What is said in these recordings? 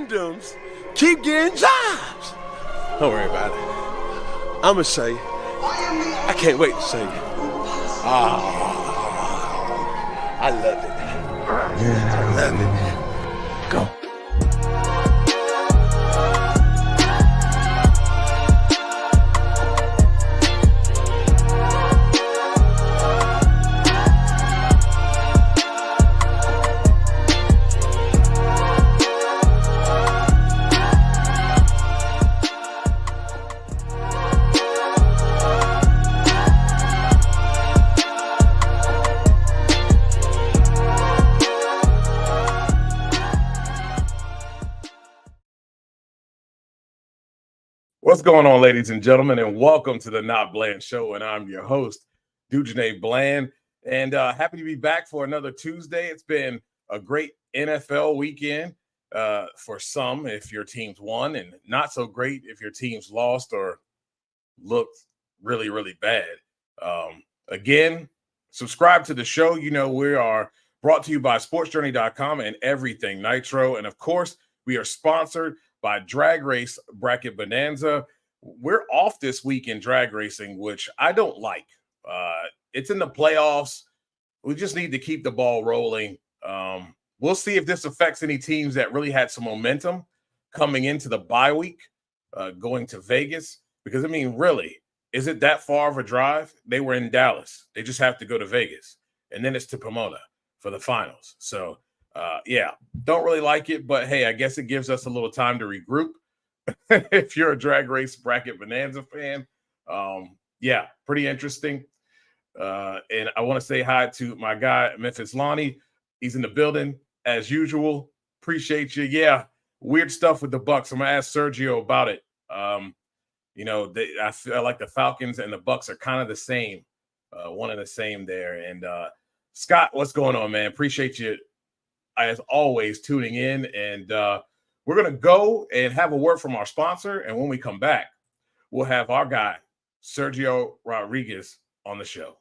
dum-dums keep getting jobs. Don't worry about it. I'm going to say, I can't wait to say it. I love it. I love it. Go. What's going on, ladies and gentlemen, and welcome to the NotBland Show, and I'm your host, Dujane Bland, and happy to be back for another Tuesday. It's been a great NFL weekend for some if your team's won, and not so great if your team's lost or looked really, really bad. Again, subscribe to the show. You know, we are brought to you by sportsjourney.com and Everything Nitro, and of course, we are sponsored by Drag Race Bracket Bonanza. We're off this week in drag racing, which I don't like. It's in the playoffs. We just need to keep the ball rolling. We'll see if this affects any teams that really had some momentum coming into the bye week, going to Vegas. Because, I mean, really, is it that far of a drive? They were in Dallas. They just have to go to Vegas. And then it's to Pomona for the finals. So, yeah, don't really like it, but hey, I guess it gives us a little time to regroup. If you're a Drag Race Bracket Bonanza fan, yeah, pretty interesting. And I want to say hi to my guy, Memphis Lonnie. He's in the building as usual. Appreciate you. Yeah, weird stuff with the Bucks. I'm going to ask Sergio about it. You know, I feel like the Falcons and the Bucks are kind of the same, one and the same there. And Scott, what's going on, man? Appreciate you, as always, tuning in, and we're going to go and have a word from our sponsor, and when we come back, we'll have our guy, Sergio Rodriguez, on the show.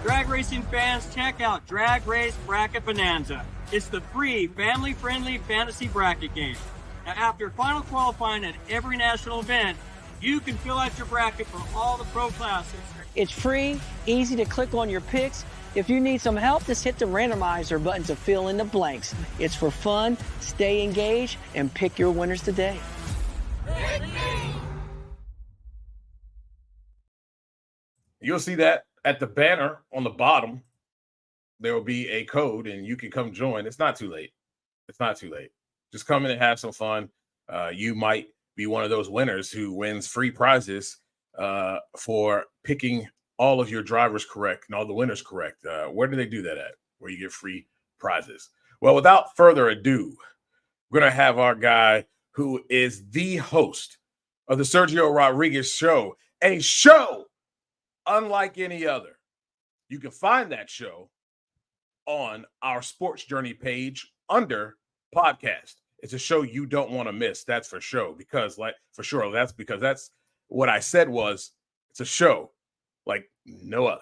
Drag racing fans, check out Drag Race Bracket Bonanza. It's the free, family-friendly fantasy bracket game. Now, after final qualifying at every national event, you can fill out your bracket for all the pro classes. It's free, easy to click on your picks. If you need some help, just hit the randomizer button to fill in the blanks. It's for fun, stay engaged, and pick your winners today. You'll see that at the banner on the bottom. There will be a code, and you can come join. It's not too late. It's not too late. Just come in and have some fun. You might be one of those winners who wins free prizes for picking all of your drivers correct and all the winners correct. Where do they do that at? Where you get free prizes? Well, without further ado, we're going to have our guy who is the host of the Sergio Rodriguez Show, a show unlike any other. You can find that show on our Sports Journey page under podcast. It's a show you don't want to miss. That's for sure. Because that's what I said was it's a show like no other.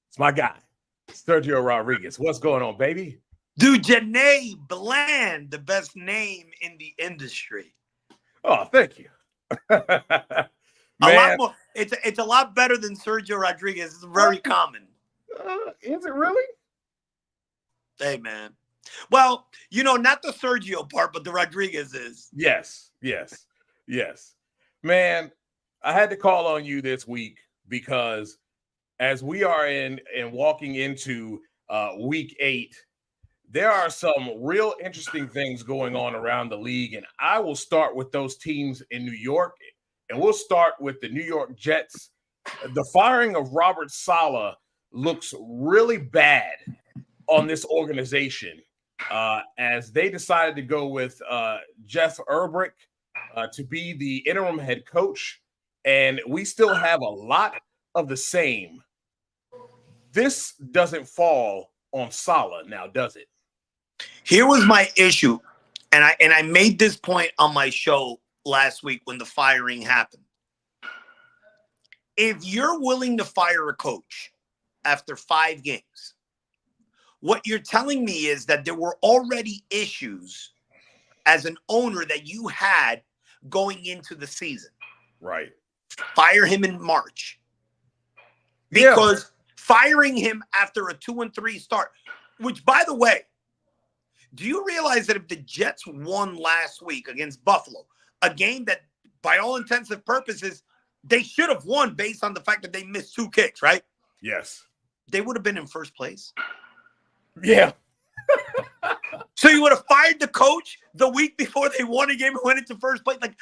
It's my guy, Sergio Rodriguez. What's going on, baby? Dujane Bland, the best name in the industry. Oh, thank you. A lot more. It's a lot better than Sergio Rodriguez. It's very common. Is it really? Hey, man. Well, you know, not the Sergio part, but the Rodriguez is. Yes. Man, I had to call on you this week because as we are in and walking into week 8, there are some real interesting things going on around the league. And I will start with those teams in New York, and we'll start with the New York Jets. The firing of Robert Saleh looks really bad on this organization as they decided to go with Jeff Ulbrich to be the interim head coach. And we still have a lot of the same. This doesn't fall on Saleh now, does it? Here was my issue, and I made this point on my show last week when the firing happened. If you're willing to fire a coach after 5 games, What you're telling me is that there were already issues as an owner that you had going into the season. Right. Fire him in March. Because firing him after a 2-3 start, which, by the way, do you realize that if the Jets won last week against Buffalo, a game that by all intents and purposes, they should have won based on the fact that they missed 2 kicks, right? Yes. They would have been in first place. Yeah. So you would have fired the coach the week before they won a game and went into first place. Like,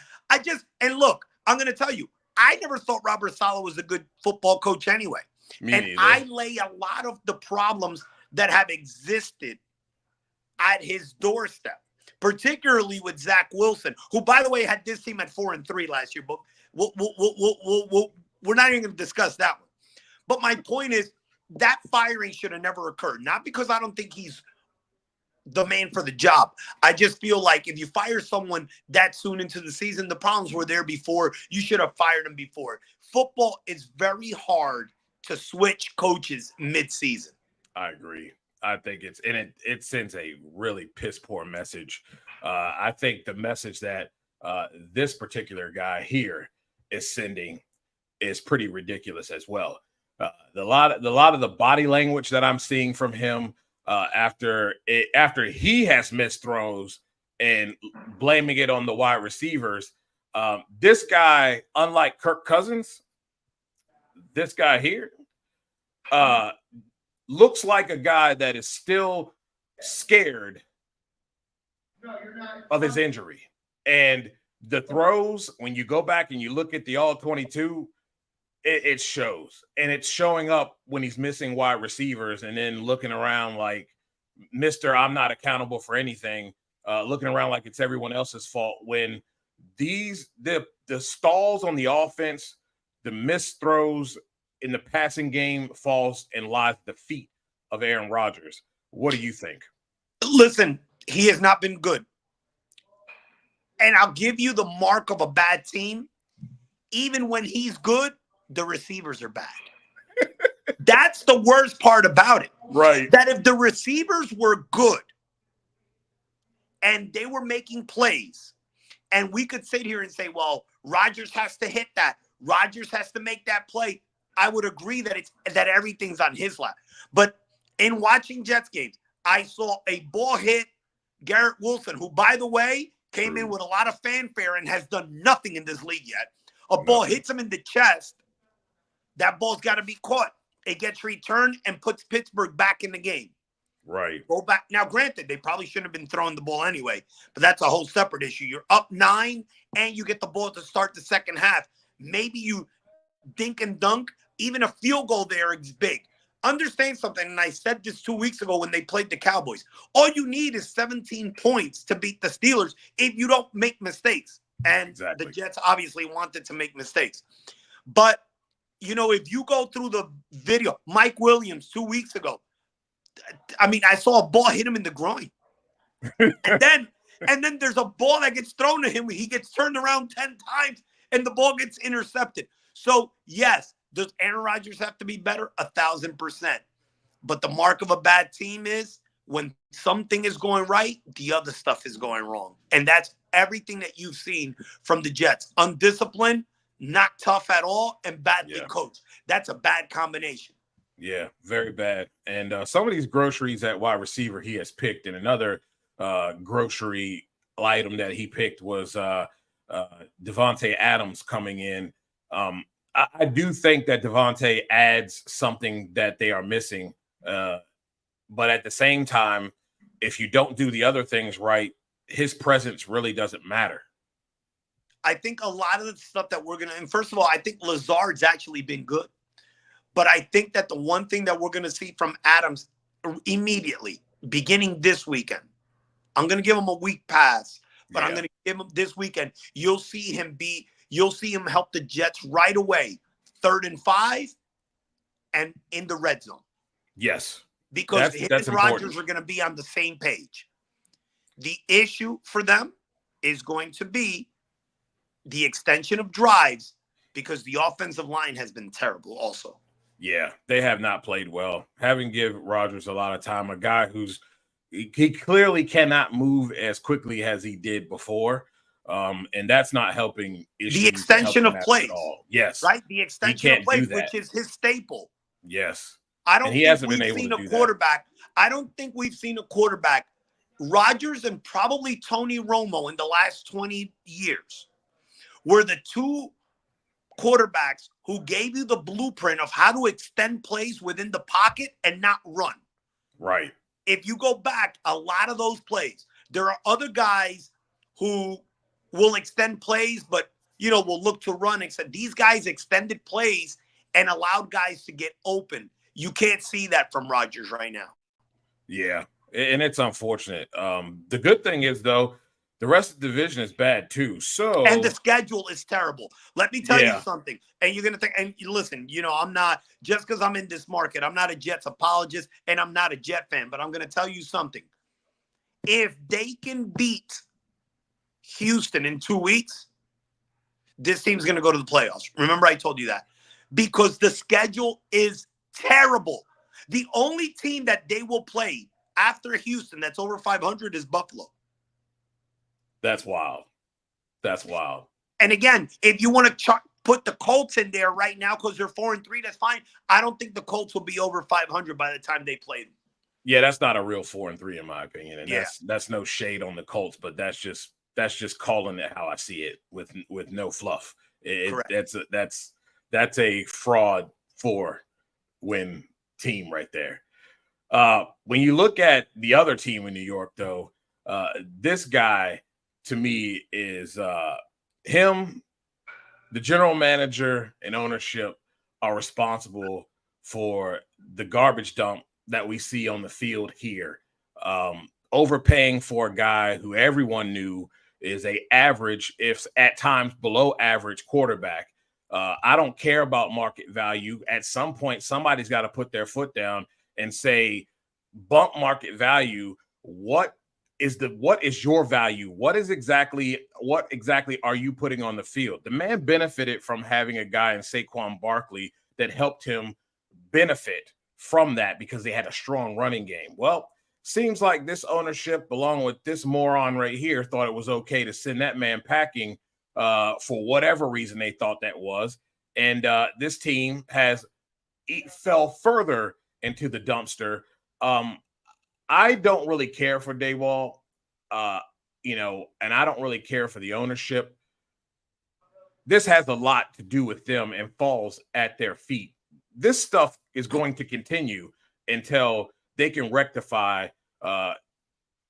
and look, I'm going to tell you, I never thought Robert Saleh was a good football coach anyway. Me and neither. I lay a lot of the problems that have existed at his doorstep, particularly with Zach Wilson, who, by the way, had this team at 4-3 last year. But we're not even going to discuss that one. But my point is that firing should have never occurred. Not because I don't think he's the man for the job. I just feel like if you fire someone that soon into the season, the problems were there before. You should have fired him before. Football is very hard to switch coaches mid-season. I agree. I think it sends a really piss poor message. I think the message that this particular guy here is sending is pretty ridiculous as well. A lot of the body language that I'm seeing from him after he has missed throws and blaming it on the wide receivers. This guy, unlike Kirk Cousins, this guy here looks like a guy that is still scared of his injury. And the throws, when you go back and you look at the all-22, it shows. And it's showing up when he's missing wide receivers and then looking around like, Mr. I'm not accountable for anything, looking around like it's everyone else's fault, when the stalls on the offense, the missed throws in the passing game falls and lies at the feet of Aaron Rodgers. What do you think? Listen, he has not been good. And I'll give you the mark of a bad team. Even when he's good, the receivers are bad. That's the worst part about it. Right. That if the receivers were good and they were making plays, and we could sit here and say, well, Rodgers has to hit that. Rodgers has to make that play. I would agree that everything's on his lap. But in watching Jets games, I saw a ball hit Garrett Wilson, who, by the way, came in with a lot of fanfare and has done nothing in this league yet. A ball hits him in the chest. That ball's got to be caught. It gets returned and puts Pittsburgh back in the game. Right. Go back. Now, granted, they probably shouldn't have been throwing the ball anyway, but that's a whole separate issue. You're up 9 and you get the ball to start the second half. Maybe you dink and dunk. Even a field goal there is big. Understand something, and I said this 2 weeks ago when they played the Cowboys. All you need is 17 points to beat the Steelers if you don't make mistakes. And the Jets obviously wanted to make mistakes. But, you know, if you go through the video, Mike Williams 2 weeks ago, I mean, I saw a ball hit him in the groin. and then there's a ball that gets thrown to him. He gets turned around 10 times and the ball gets intercepted. So, yes, does Aaron Rodgers have to be better? 1,000%. But the mark of a bad team is when something is going right, the other stuff is going wrong. And that's everything that you've seen from the Jets. Undisciplined, not tough at all, and badly coached. That's a bad combination. Yeah, very bad. And some of these groceries at wide receiver he has picked, and another grocery item that he picked was Devontae Adams coming in. I do think that Devontae adds something that they are missing. But at the same time, if you don't do the other things right, his presence really doesn't matter. I think a lot of the stuff that we're going to – and first of all, I think Lazard's actually been good. But I think that the one thing that we're going to see from Adams immediately, beginning this weekend, I'm going to give him a week pass, but I'm going to give him this weekend. You'll see him help the Jets right away, 3rd and 5, and in the red zone. Yes. Because him and Rodgers are going to be on the same page. The issue for them is going to be the extension of drives because the offensive line has been terrible also. Yeah, they have not played well. Having give Rodgers a lot of time, a guy he clearly cannot move as quickly as he did before. And that's not helping issues. The extension of plays at all. Yes. Right? The extension of plays, which is his staple. Yes. I don't and he think hasn't we've been able seen to a do quarterback. I don't think we've seen a quarterback, Rodgers and probably Tony Romo in the last 20 years, were the two quarterbacks who gave you the blueprint of how to extend plays within the pocket and not run. Right. If you go back, a lot of those plays, there are other guys who will extend plays, but, will look to run. Except these guys extended plays and allowed guys to get open. You can't see that from Rodgers right now. Yeah, and it's unfortunate. The good thing is, though, the rest of the division is bad, too. And the schedule is terrible. Let me tell you something. And you're going to think, and listen, I'm not, just because I'm in this market, I'm not a Jets apologist, and I'm not a Jet fan, but I'm going to tell you something. If they can beat Houston in 2 weeks, this team's going to go to the playoffs. Remember, I told you that. Because the schedule is terrible. The only team that they will play after Houston that's over 500 is Buffalo. That's wild. That's wild. And again, if you want to put the Colts in there right now because they're 4-3, that's fine. I don't think the Colts will be over 500 by the time they play them. Yeah, that's not a real 4-3 in my opinion, and Yeah. that's no shade on the Colts, but that's just calling it how I see it with no fluff. That's a fraud 4-win team right there. When you look at the other team in New York, though, this guy to me is him, the general manager and ownership are responsible for the garbage dump that we see on the field here. Overpaying for a guy who everyone knew is a average, if at times below average quarterback. I don't care about market value. At some point, somebody's got to put their foot down and say, bump market value. What is your value? What exactly are you putting on the field? The man benefited from having a guy in Saquon Barkley that helped him benefit from that because they had a strong running game. Well, seems like this ownership, along with this moron right here, thought it was okay to send that man packing for whatever reason they thought that was. And this team fell further into the dumpster. I don't really care for Dayball, and I don't really care for the ownership. This has a lot to do with them and falls at their feet. This stuff is going to continue until they can rectify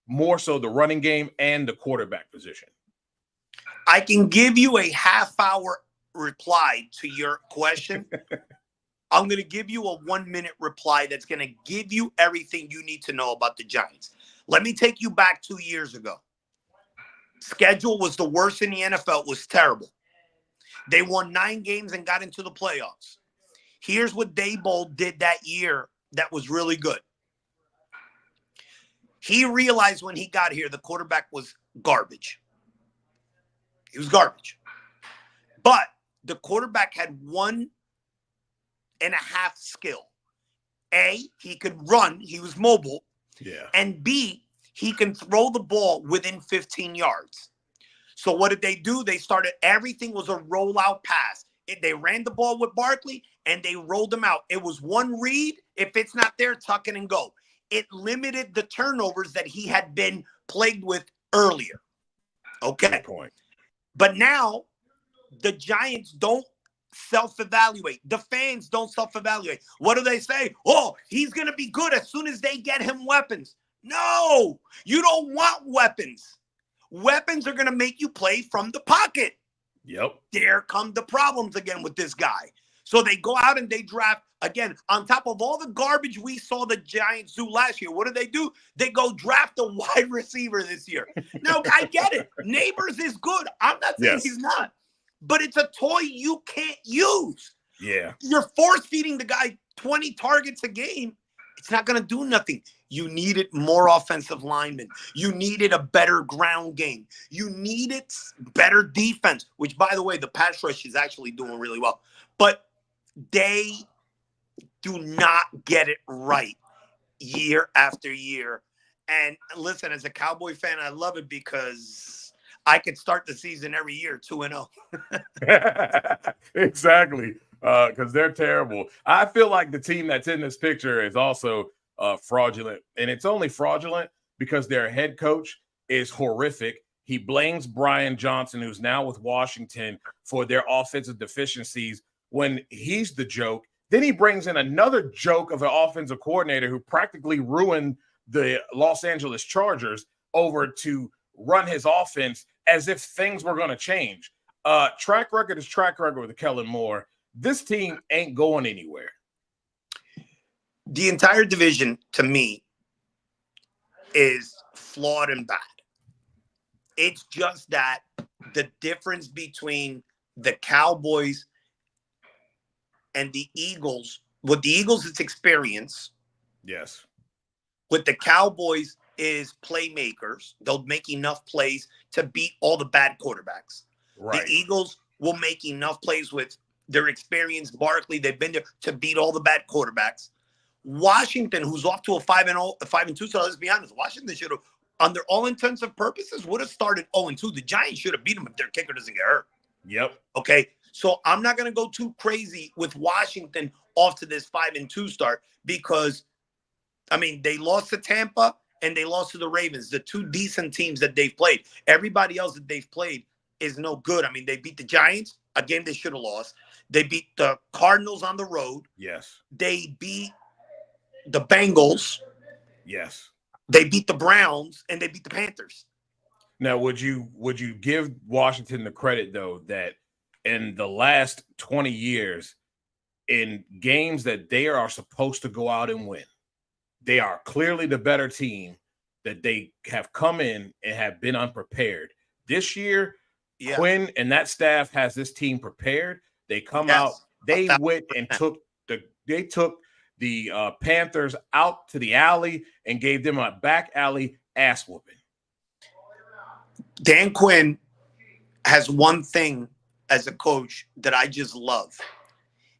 more so the running game and the quarterback position. I can give you a half-hour reply to your question. I'm going to give you a 1-minute reply that's going to give you everything you need to know about the Giants. Let me take you back 2 years ago. Schedule was the worst in the NFL. It was terrible. They won 9 games and got into the playoffs. Here's what Daboll did that year that was really good. He realized when he got here, the quarterback was garbage. He was garbage. But the quarterback had 1.5 skill. A, he could run. He was mobile. Yeah. And B, he can throw the ball within 15 yards. So what did they do? They started, everything was a rollout pass. They ran the ball with Barkley and they rolled them out. It was one read. If it's not there, tuck it and go. It limited the turnovers that he had been plagued with earlier. Okay. Good point. But now the Giants don't self-evaluate. The fans don't self-evaluate. What do they say? Oh, he's going to be good as soon as they get him weapons. No, you don't want weapons. Weapons are going to make you play from the pocket. Yep. There come the problems again with this guy. So they go out and they draft, again, on top of all the garbage we saw the Giants do last year. What do? They go draft a wide receiver this year. Now, I get it. Neighbors is good. I'm not saying he's not. But it's a toy you can't use. Yeah. You're force-feeding the guy 20 targets a game. It's not going to do nothing. You needed more offensive linemen. You needed a better ground game. You needed better defense, which, by the way, the pass rush is actually doing really well. But they do not get it right year after year. And listen, as a Cowboy fan, I love it because I could start the season every year 2-0. Exactly, because they're terrible. I feel like the team that's in this picture is also fraudulent, and it's only fraudulent because their head coach is horrific. He blames Brian Johnson, who's now with Washington, for their offensive deficiencies when he's the joke. Then he brings in another joke of an offensive coordinator who practically ruined the Los Angeles Chargers over to run his offense as if things were going to change. Track record is track record with Kellen Moore. This team ain't going anywhere. The entire division, to me, is flawed and bad. It's just that the difference between the Cowboys and the Eagles, with the Eagles, it's experience. Yes. With the Cowboys is playmakers. They'll make enough plays to beat all the bad quarterbacks. Right. The Eagles will make enough plays with their experience. Barkley, they've been there to beat all the bad quarterbacks. Washington, who's off to a 5-2, so let's be honest, Washington should have, under all intents and purposes, would have started 0-2. The Giants should have beat them if their kicker doesn't get hurt. Yep. Okay, so I'm not going to go too crazy with Washington off to this 5-2 start because, I mean, they lost to Tampa and they lost to the Ravens, the two decent teams that they've played. Everybody else that they've played is no good. I mean, they beat the Giants, a game they should have lost. They beat the Cardinals on the road. Yes. They beat the Bengals. Yes. They beat the Browns and they beat the Panthers. Now, would you give Washington the credit, though, that in the last 20 years, in games that they are supposed to go out and win, they are clearly the better team, that they have come in and have been unprepared. This year, Quinn and that staff has this team prepared. They come out, they went and took the Panthers out to the alley and gave them a back alley ass whooping. Dan Quinn has one thing as a coach that I just love.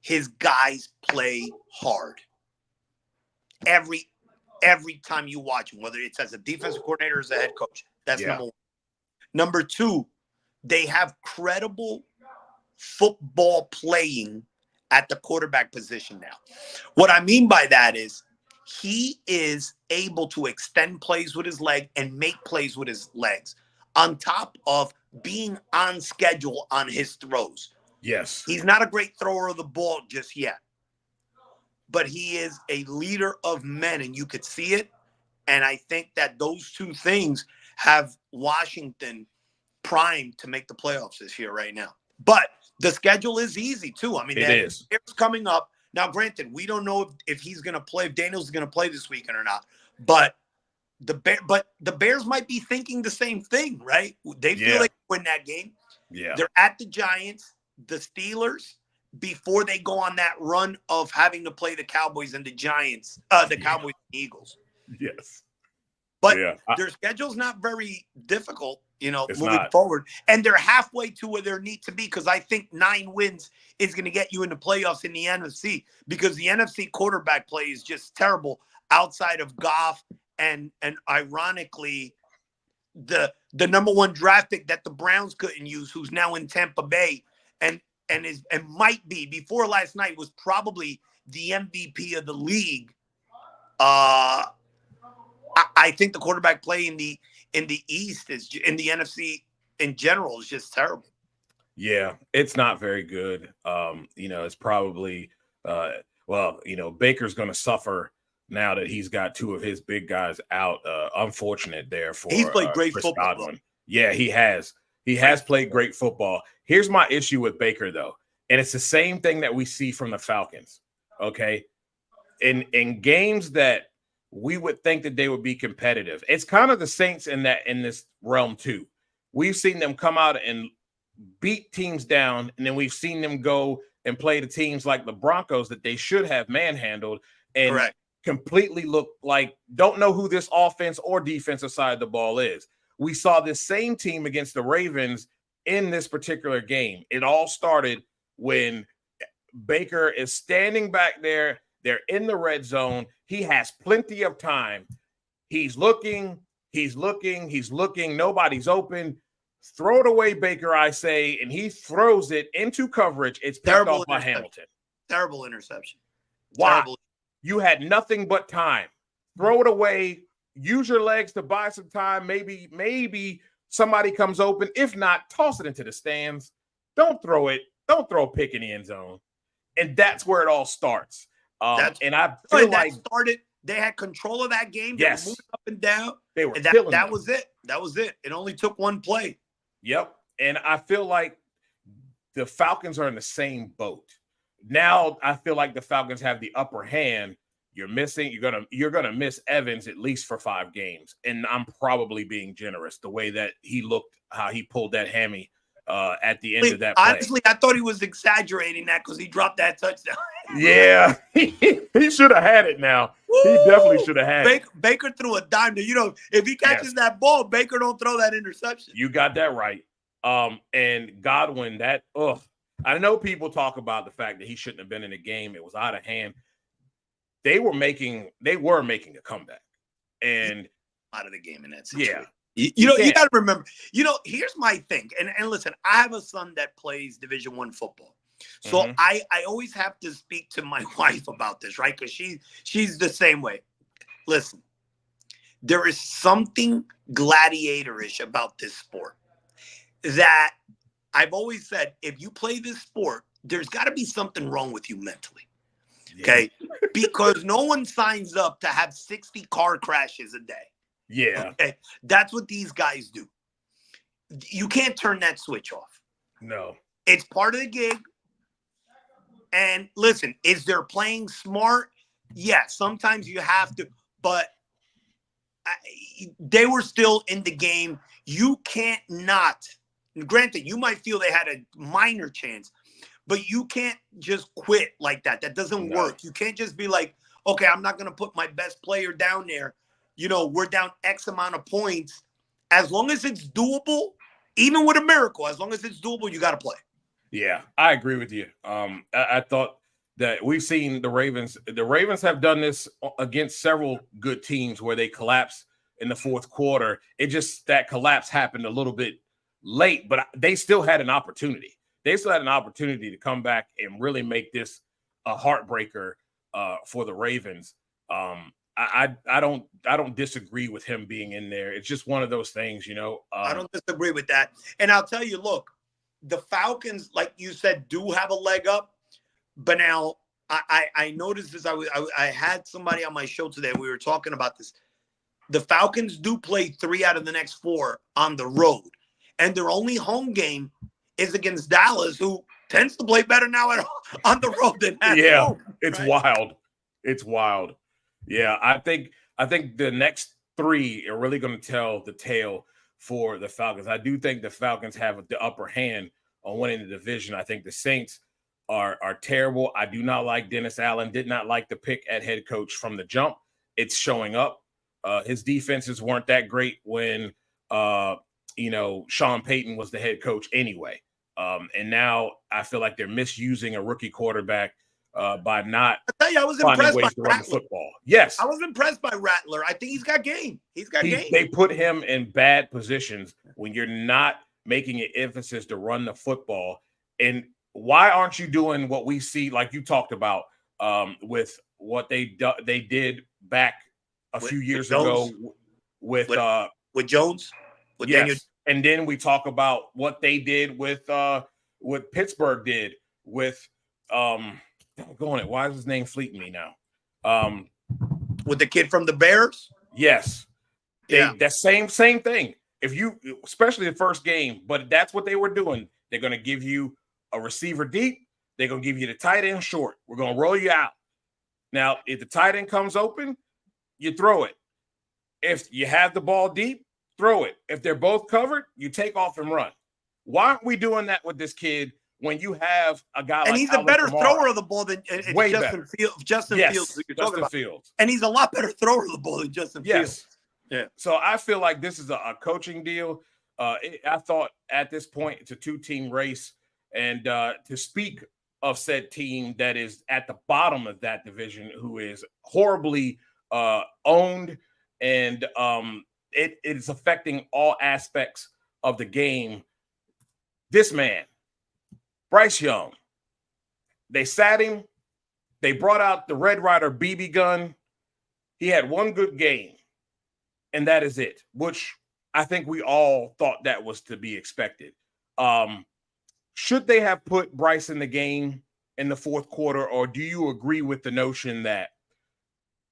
His guys play hard. Every time you watch him, whether it's as a defensive coordinator or as a head coach, that's number one. Number two, they have credible football playing at the quarterback position now. What I mean by that is he is able to extend plays with his leg and make plays with his legs on top of being on schedule on his throws. Yes. He's not a great thrower of the ball just yet, but he is a leader of men, and you could see it. And I think that those two things have Washington primed to make the playoffs this year right now. But the schedule is easy too. I mean, it's coming up. Now, granted, we don't know if he's going to play, if Daniels is going to play this weekend or not. But the Bears might be thinking the same thing, right? They feel like they win that game. Yeah. They're at the Giants, the Steelers, before they go on that run of having to play the Cowboys and the Giants, the Cowboys and Eagles. Yes. But their schedule's not very difficult, moving forward. And they're halfway to where they need to be, because I think 9 wins is going to get you into playoffs in the NFC, because the NFC quarterback play is just terrible outside of Goff and ironically, the number 1 draft pick that the Browns couldn't use, who's now in Tampa Bay and might be, before last night, was probably the MVP of the league. I think the quarterback play in the East in the NFC in general is just terrible. Yeah, it's not very good. It's probably Baker's going to suffer now that he's got 2 of his big guys out. Unfortunate there for he's played great Chris football. Godwin. Yeah, he has. He has played great football. Here's my issue with Baker, though, and it's the same thing that we see from the Falcons. Okay, in games that we would think that they would be competitive, it's kind of the Saints in this realm too. We've seen them come out and beat teams down, and then we've seen them go and play the teams like the Broncos that they should have manhandled and completely look like don't know who this offense or defensive side of the ball is. We saw this same team against the Ravens in this particular game. It all started when Baker is standing back there They're in the red zone. He has plenty of time. He's looking. Nobody's open. Throw it away, Baker, I say, and he throws it into coverage. It's picked off by Hamilton. Terrible interception. Why? Terrible. You had nothing but time. Throw it away. Use your legs to buy some time. Maybe somebody comes open. If not, toss it into the stands. Don't throw it. Don't throw a pick in the end zone. And that's where it all starts. And I feel like they had control of that game. They yes. were moving up and down. They were that was it. That was it. It only took one play. Yep. And I feel like the Falcons are in the same boat. Now I feel like the Falcons have the upper hand. You're gonna miss Evans at least for 5 games. And I'm probably being generous the way that he looked, how he pulled that hammy at the end of that play. Honestly, I thought he was exaggerating that because he dropped that touchdown. Yeah, he should have had it now. Woo! He definitely should have had it. Baker threw a dime. If he catches that ball, Baker don't throw that interception. You got that right. And Godwin, I know people talk about the fact that he shouldn't have been in the game. It was out of hand. They were making a comeback. And out of the game in that situation. Yeah. You got to remember, here's my thing. And listen, I have a son that plays Division I football. So I always have to speak to my wife about this, right? Because she's the same way. Listen, there is something gladiatorish about this sport that I've always said, if you play this sport, there's got to be something wrong with you mentally. Okay? Because no one signs up to have 60 car crashes a day. Yeah. Okay? That's what these guys do. You can't turn that switch off. No. It's part of the gig. And listen, is there playing smart? Yeah, sometimes you have to, but they were still in the game. You can't not. Granted, you might feel they had a minor chance, but you can't just quit like that. That doesn't work. You can't just be like, okay, I'm not going to put my best player down there. We're down X amount of points. As long as it's doable, even with a miracle, as long as it's doable, you got to play. Yeah, I agree with you. I thought that we've seen the Ravens. The Ravens have done this against several good teams where they collapse in the fourth quarter. That collapse happened a little bit late, but they still had an opportunity. They still had an opportunity to come back and really make this a heartbreaker for the Ravens. I don't disagree with him being in there. It's just one of those things, I don't disagree with that. And I'll tell you, look, the Falcons, like you said, do have a leg up. But now I noticed this. I had somebody on my show today. We were talking about this. The Falcons do play 3 out of the next 4 on the road. And their only home game is against Dallas, who tends to play better now on the road than at home. It's wild. It's wild. Yeah, I think the next 3 are really going to tell the tale for the Falcons. I do think the Falcons have the upper hand on winning the division. I think the Saints are terrible. I do not like Dennis Allen. Did not like the pick at head coach from the jump. It's showing up. His defenses weren't that great when Sean Payton was the head coach anyway. And now I feel like they're misusing a rookie quarterback by not I was impressed ways by to run the football. Yes. I was impressed by Rattler. I think he's got game. Game. They put him in bad positions when you're not making an emphasis to run the football. And why aren't you doing what we see, like you talked about, with what they did back a few years ago with Jones? With Daniel. And then we talk about what they did with what Pittsburgh did with why is his name fleeting me now? With the kid from the Bears? Yes. That same thing. If you, especially the first game, but that's what they were doing. They're going to give you a receiver deep. They're going to give you the tight end short. We're going to roll you out. Now, if the tight end comes open, you throw it. If you have the ball deep, throw it. If they're both covered, you take off and run. Why aren't we doing that with this kid when you have a guy like he's a better thrower of the ball than Justin Fields. And he's a lot better thrower of the ball than Justin Fields. Yeah. So I feel like this is a coaching deal. I thought at this point it's a 2-team race. And to speak of said team that is at the bottom of that division, who is horribly owned, and it is affecting all aspects of the game. This man, Bryce Young, they sat him. They brought out the Red Ryder BB gun. He had one good game, and that is it, which I think we all thought that was to be expected. Should they have put Bryce in the game in the fourth quarter, or do you agree with the notion that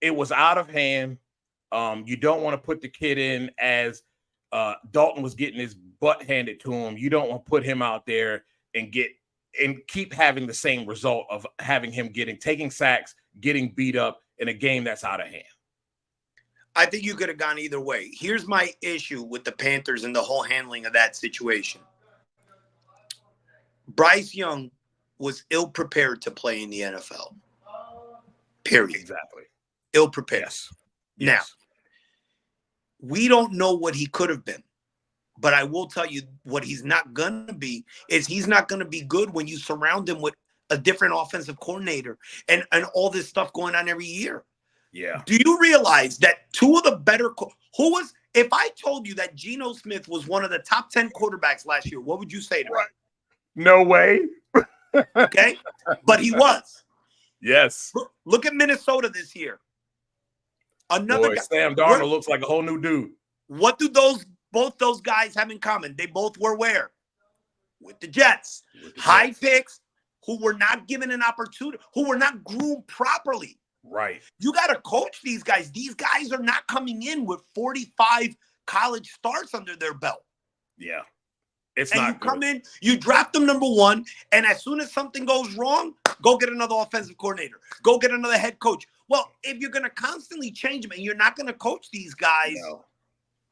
it was out of hand? You don't want to put the kid in as Dalton was getting his butt handed to him. You don't want to put him out there and keep having the same result of having him taking sacks, getting beat up in a game that's out of hand. I think you could have gone either way. Here's my issue with the Panthers and the whole handling of that situation. Bryce Young was ill-prepared to play in the NFL. Period. Exactly. Ill-prepared. Yes. Now, we don't know what he could have been. But I will tell you what he's not going to be is he's not going to be good when you surround him with a different offensive coordinator and all this stuff going on every year. Yeah. Do you realize that two of the better if I told you that Geno Smith was one of the top 10 quarterbacks last year, what would you say to me? No way. Okay. But he was. Yes. Look at Minnesota this year. Another Boy, guy. Sam Darnold looks like a whole new dude. What do both those guys have in common? They both were where? With the Jets. High picks who were not given an opportunity, who were not groomed properly. Right. You got to coach these guys. These guys are not coming in with 45 college starts under their belt. Yeah. It's and not you good. come in, you draft them number one, and as soon as something goes wrong, go get another offensive coordinator. Go get another head coach. Well, if you're going to constantly change them and you're not going to coach these guys. No.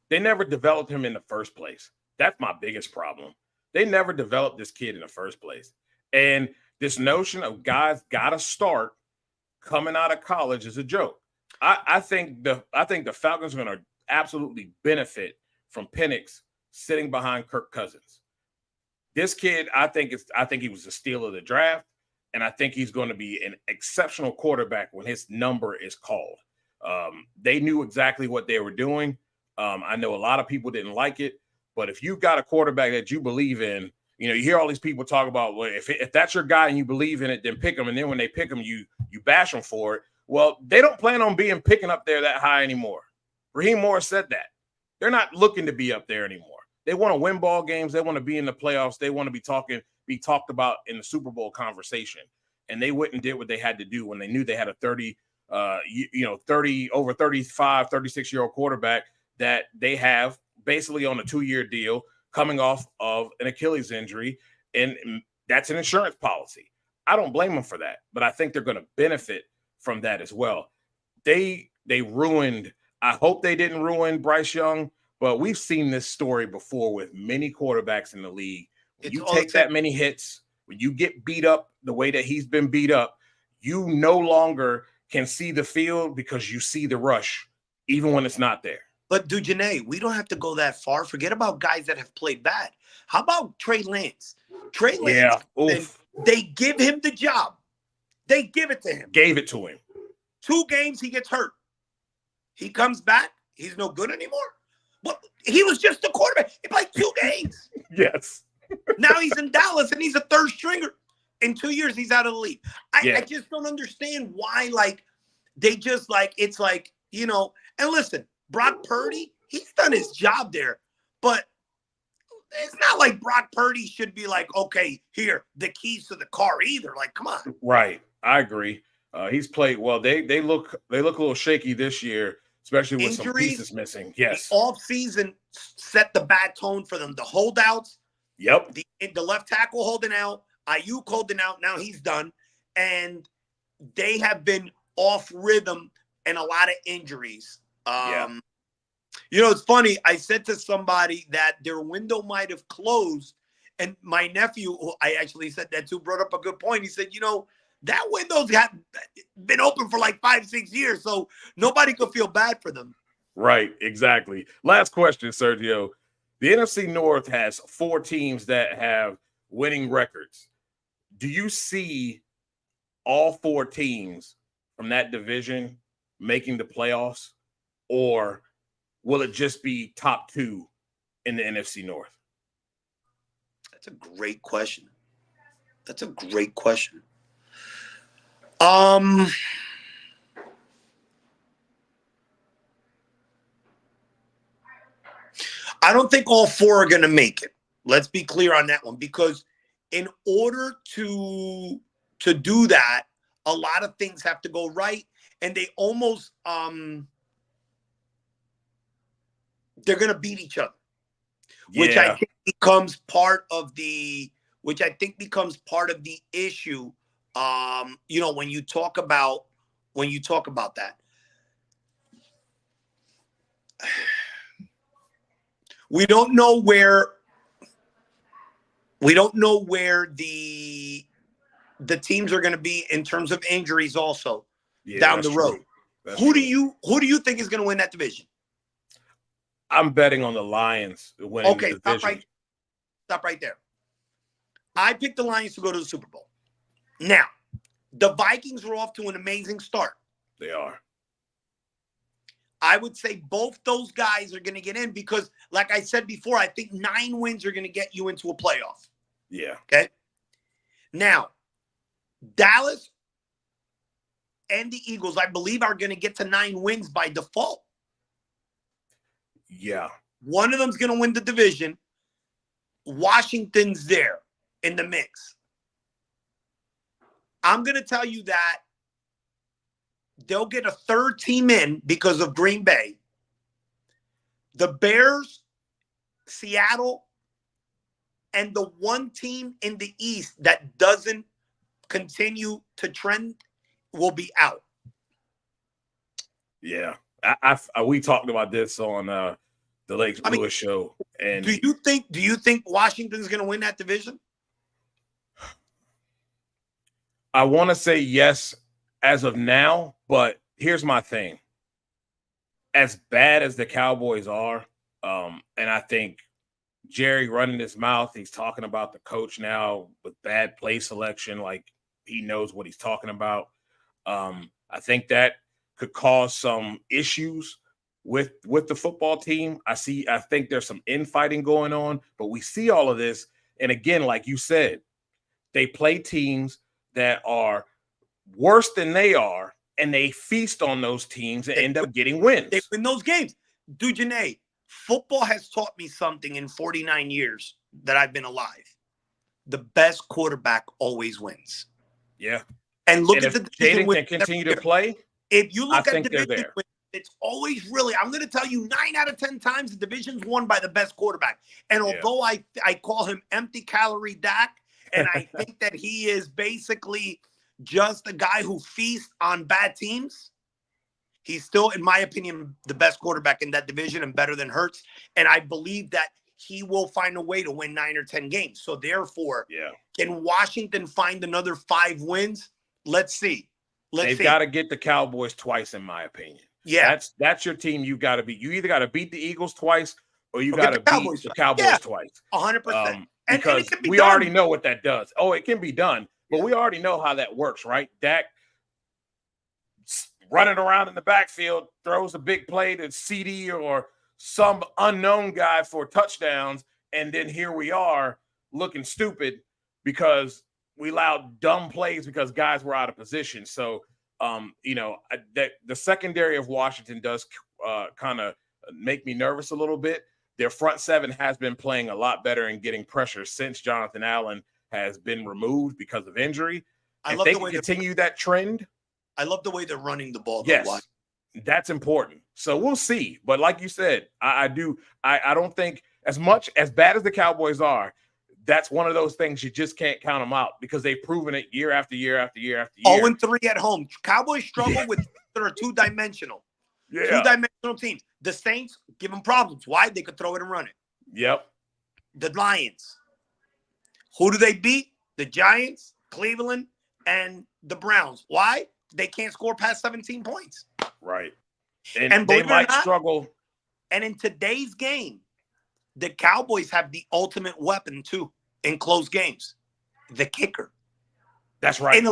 They never developed him in the first place. That's my biggest problem. They never developed this kid in the first place. And this notion of guys got to start coming out of college is a joke. I think the Falcons are going to absolutely benefit from Penix sitting behind Kirk Cousins. This kid, I think he was a steal of the draft, and I think he's going to be an exceptional quarterback when his number is called. They knew exactly what they were doing. I know a lot of people didn't like it, but if you've got a quarterback that you believe in, you hear all these people talk about, well, if that's your guy and you believe in it, then pick him. And then when they pick him, you bash them for it. Well, they don't plan on picking up there that high anymore. Raheem Morris said that. They're not looking to be up there anymore. They want to win ball games. They want to be in the playoffs. They want to be talked about in the Super Bowl conversation. And they went and did what they had to do when they knew they had a 35, 36-year-old quarterback that they have basically on a 2-year deal coming off of an Achilles injury. And that's an insurance policy. I don't blame them for that, but I think they're going to benefit from that as well. They ruined, I hope they didn't ruin Bryce Young, but we've seen this story before with many quarterbacks in the league. When you take that many hits, when you get beat up the way that he's been beat up, you no longer can see the field because you see the rush, even when it's not there. But Dujane, we don't have to go that far. Forget about guys that have played bad. How about Trey Lance? Trey Lance, they give him the job. They give it to him. Gave it to him. 2 games, he gets hurt. He comes back. He's no good anymore. Well, he was just a quarterback. He played 2 games. Yes. Now he's in Dallas, and he's a third stringer. In 2 years, he's out of the league. I just don't understand why, they just, it's and listen, Brock Purdy, he's done his job there, but it's not like Brock Purdy should be okay, here, the keys to the car either. Come on. Right. I agree. He's played well. They look a little shaky this year, especially with injuries, some pieces missing. Yes. The offseason set the bad tone for them. The holdouts. Yep. The left tackle holding out, Ayuk holding out. Now he's done. And they have been off rhythm and a lot of injuries. It's funny. I said to somebody that their window might have closed, and my nephew, who I actually said that to, brought up a good point. He said, that window's been open for 5-6 years, so nobody could feel bad for them. Right, exactly. Last question, Sergio. The NFC North has 4 teams that have winning records. do you see all 4 teams from that division making the playoffs, or will it just be top 2 in the NFC North? That's a great question. I don't think all 4 are going to make it. Let's be clear on that one, because in order to do that, a lot of things have to go right, and they almost they're going to beat each other, which I think becomes part of the issue. You know, when you talk about that. We don't know where the teams are going to be in terms of injuries also down the road. Who do you think is going to win that division? I'm betting on the Lions winning the division. Stop right there. I picked the Lions to go to the Super Bowl. Now, the Vikings are off to an amazing start. They are. I would say both those guys are going to get in because, like I said before, I think 9 wins are going to get you into a playoff. Yeah. Okay. Now, Dallas and the Eagles, I believe, are going to get to 9 wins by default. Yeah. One of them's going to win the division. Washington's there in the mix. I'm going to tell you that they'll get a 3rd team in because of Green Bay. The Bears, Seattle, and the one team in the East that doesn't continue to trend will be out. Yeah. We talked about this on the Lake Lewis show. And do you think Washington's going to win that division? I want to say yes as of now, but here's my thing. As bad as the Cowboys are, and I think Jerry running his mouth, he's talking about the coach now with bad play selection, like he knows what he's talking about. I think that could cause some issues with the football team. I think there's some infighting going on, but we see all of this. And again, like you said, they play teams that are worse than they are, and they feast on those teams and end up getting wins. They win those games. Dujanay, football has taught me something in 49 years that I've been alive. The best quarterback always wins. Yeah. And look at the division can continue to play. If you look at division wins, it's always really, I'm going to tell you 9 out of 10 times the division's won by the best quarterback. And although I call him empty calorie Dak, and I think that he is basically just a guy who feasts on bad teams, he's still, in my opinion, the best quarterback in that division and better than Hurts. And I believe that he will find a way to win 9 or 10 games. So therefore, can Washington find another 5 wins? Let's see. They've got to get the Cowboys twice, in my opinion. Yeah. That's your team you got to beat. You either got to beat the Eagles twice or you got to beat the Cowboys twice. 100%. Because we already know what that does. Oh, it can be done, but we already know how that works, right? Dak running around in the backfield, throws a big play to CD or some unknown guy for touchdowns, and then here we are looking stupid because we allowed dumb plays because guys were out of position. So, that the secondary of Washington does kind of make me nervous a little bit. Their front 7 has been playing a lot better and getting pressure since Jonathan Allen has been removed because of injury. If they can continue that trend. I love the way they're running the ball. Yes, that's important. So we'll see. But like you said, I don't think as bad as the Cowboys are, that's one of those things you just can't count them out because they've proven it year after year after year after year. 0-3 at home. Cowboys struggle with that are 2-dimensional. Yeah. 2-dimensional teams. The Saints give them problems. Why? They could throw it and run it. Yep. The Lions. Who do they beat? The Giants, Cleveland, and the Browns. Why? They can't score past 17 points. Right. And they might struggle. And in today's game, the Cowboys have the ultimate weapon, too, in close games. The kicker. That's right. In a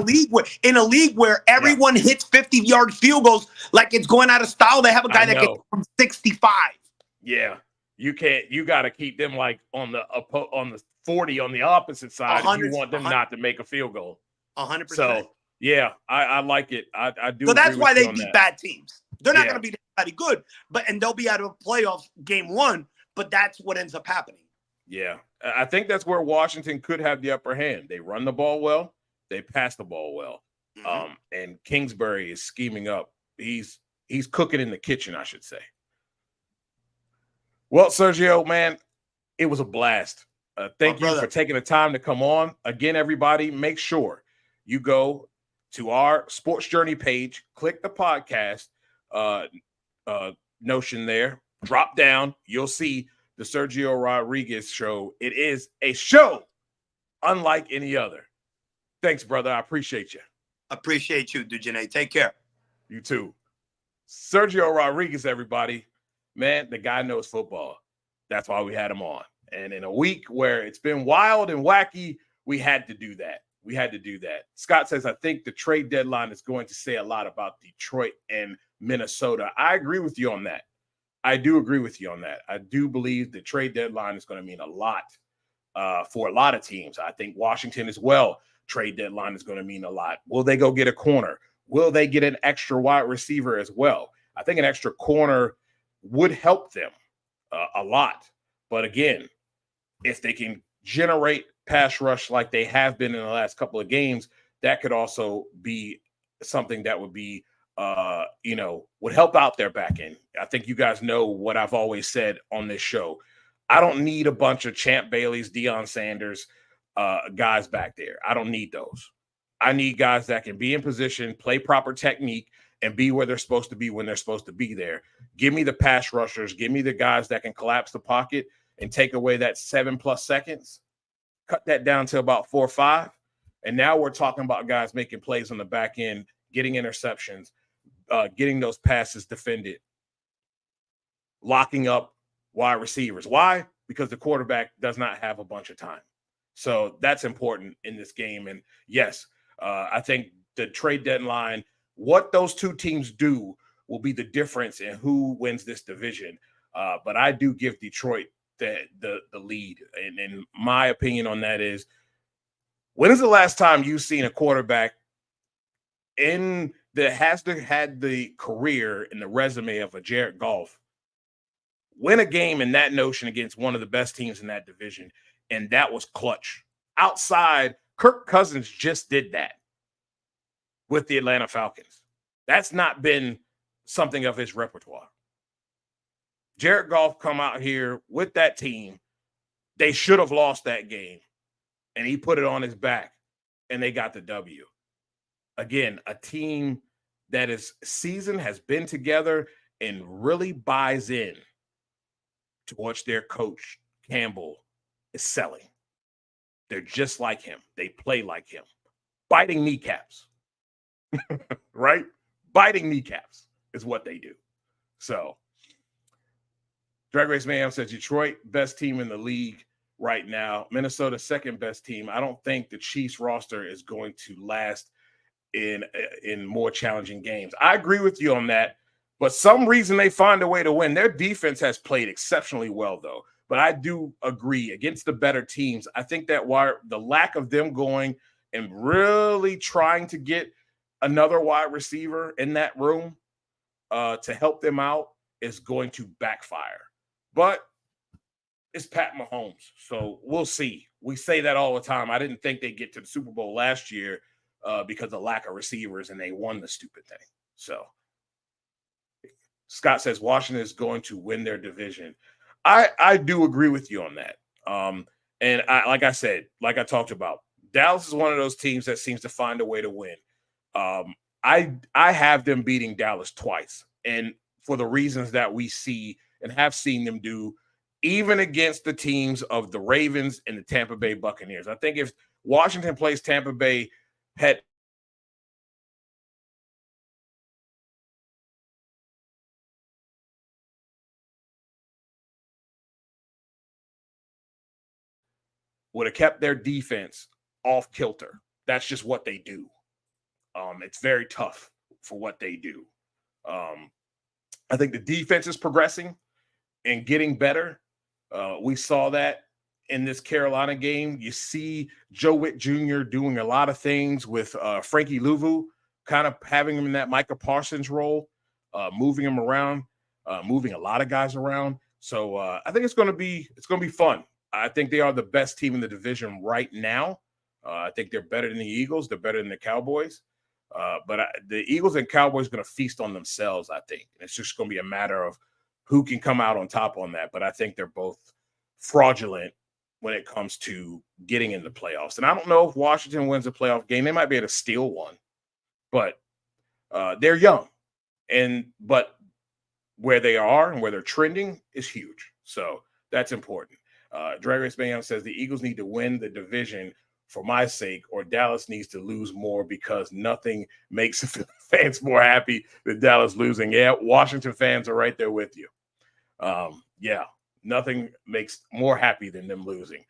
league where everyone hits 50-yard field goals like it's going out of style, they have a guy that gets from 65. Yeah, you can't. You got to keep them like on the 40 on the opposite side. If you want them not to make a field goal. 100%. So yeah, I like it. I do. So that's why they beat that. bad teams. They're not going to beat anybody good, and they'll be out of playoffs game 1. But that's what ends up happening. Yeah, I think that's where Washington could have the upper hand. They run the ball well. They pass the ball well. And Kingsbury is scheming up. He's cooking in the kitchen, I should say. Well, Sergio, man, it was a blast. Thank you for taking the time to come on. Again, everybody, make sure you go to our Sports Journey page, click the podcast notion there, drop down. You'll see the Sergio Rodriguez show. It is a show unlike any other. Thanks, brother. I appreciate you. Appreciate you, Dujane. Take care. You too. Sergio Rodriguez, everybody. Man, the guy knows football. That's why we had him on. And in a week where it's been wild and wacky, we had to do that. Scott says, I think the trade deadline is going to say a lot about Detroit and Minnesota. I agree with you on that. I do agree with you on that. I do believe the trade deadline is going to mean a lot for a lot of teams. I think Washington as well. Trade deadline is going to mean a lot. Will they go get a corner? Will they get an extra wide receiver as well? I think an extra corner would help them a lot. But again, if they can generate pass rush like they have been in the last couple of games, that could also be something that would be, would help out their back end. I think you guys know what I've always said on this show. I don't need a bunch of Champ Bailey's, Deion Sanders guys back there. I don't need those. I need guys that can be in position, play proper technique, and be where they're supposed to be when they're supposed to be there. Give me the pass rushers. Give me the guys that can collapse the pocket and take away that 7+ seconds. Cut that down to about 4 or 5. And now we're talking about guys making plays on the back end, getting interceptions, getting those passes defended, locking up wide receivers. Why? Because the quarterback does not have a bunch of time. So that's important in this game. And yes, I think the trade deadline, what those two teams do will be the difference in who wins this division. But I do give Detroit the lead. And in my opinion on that is, when is the last time you've seen a quarterback that has had the career and the resume of a Jared Goff win a game in that notion against one of the best teams in that division? And that was clutch. Outside, Kirk Cousins just did that with the Atlanta Falcons. That's not been something of his repertoire. Jared Goff come out here with that team. They should have lost that game, and he put it on his back, and they got the W. Again, a team that is seasoned, has been together, and really buys in to what their coach, Campbell, is selling. They're just like him. They play like him. Biting kneecaps. Right? Biting kneecaps is what they do. So, Drag Race Mayhem says Detroit, best team in the league right now. Minnesota, second best team. I don't think the Chiefs roster is going to last in more challenging games. I agree with you on that, but some reason they find a way to win. Their defense has played exceptionally well, though. But I do agree, against the better teams, I think that the lack of them going and really trying to get another wide receiver in that room to help them out is going to backfire. But it's Pat Mahomes, so we'll see. We say that all the time. I didn't think they'd get to the Super Bowl last year because of lack of receivers, and they won the stupid thing. So Scott says Washington is going to win their division. I do agree with you on that. And like I said, like I talked about, Dallas is one of those teams that seems to find a way to win. I have them beating Dallas twice, and for the reasons that we see and have seen them do, even against the teams of the Ravens and the Tampa Bay Buccaneers. I think if Washington plays Tampa Bay, would have kept their defense off kilter. that's just what they do. It's very tough for what they do. I think the defense is progressing and getting better. We saw that in this Carolina game. You see Joe Witt Jr. doing a lot of things with Frankie Louvu, kind of having him in that Micah Parsons role, moving him around, moving a lot of guys around. So I think it's going to be fun. I think they are the best team in the division right now. I think they're better than the Eagles. They're better than the Cowboys. But the Eagles and Cowboys are going to feast on themselves, I think. It's just going to be a matter of who can come out on top on that. But I think they're both fraudulent when it comes to getting in the playoffs. And I don't know if Washington wins a playoff game. They might be able to steal one. But they're young. But where they are and where they're trending is huge. So that's important. Drag Race Mayhem says the Eagles need to win the division for my sake, or Dallas needs to lose more because nothing makes fans more happy than Dallas losing. Yeah, Washington fans are right there with you. Yeah, nothing makes more happy than them losing.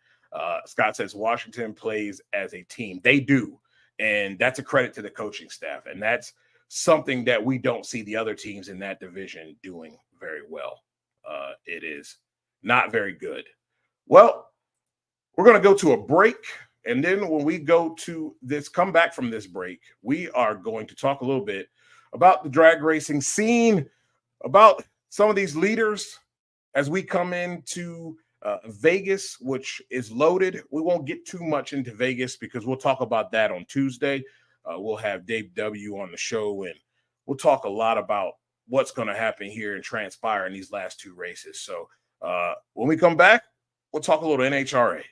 Scott says Washington plays as a team. They do, and that's a credit to the coaching staff, and that's something that we don't see the other teams in that division doing very well. It is not very good. Well, we're going to go to a break. And then when we come back from this break, we are going to talk a little bit about the drag racing scene, about some of these leaders as we come into Vegas, which is loaded. We won't get too much into Vegas because we'll talk about that on Tuesday. We'll have Dave W. on the show, and we'll talk a lot about what's going to happen here and transpire in these last two races. So when we come back, we'll talk a little NHRA.